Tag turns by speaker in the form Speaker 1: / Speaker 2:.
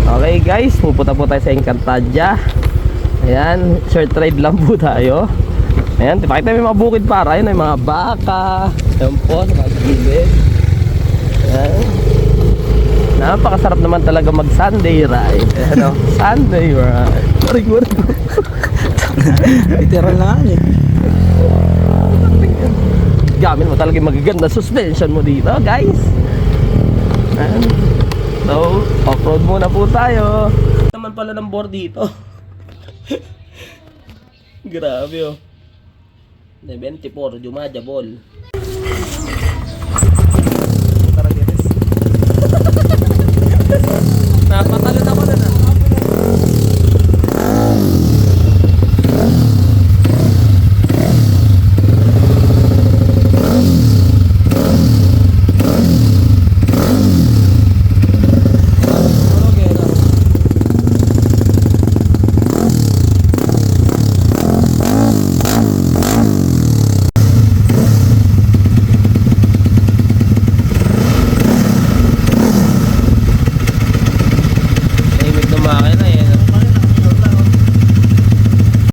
Speaker 1: Okay guys, pupunta po tayo sa Encantadia. Ayan, short ride lang po tayo. Ayan, pakita mo yung mga bukid para. Ayan, yung mga baka. Ayan po, sa mga gilid. Ayan. Napakasarap naman talaga mag Sunday ride. Ayan o, Sunday ride. Warig.
Speaker 2: Literal na nga eh.
Speaker 1: Gamit mo talaga yung magaganda suspension mo dito guys. Ayan. So, off-road muna po tayo. Naman pala ng board dito. Grabe oh. 24, Jumajabol. Tara guys. Napatalo na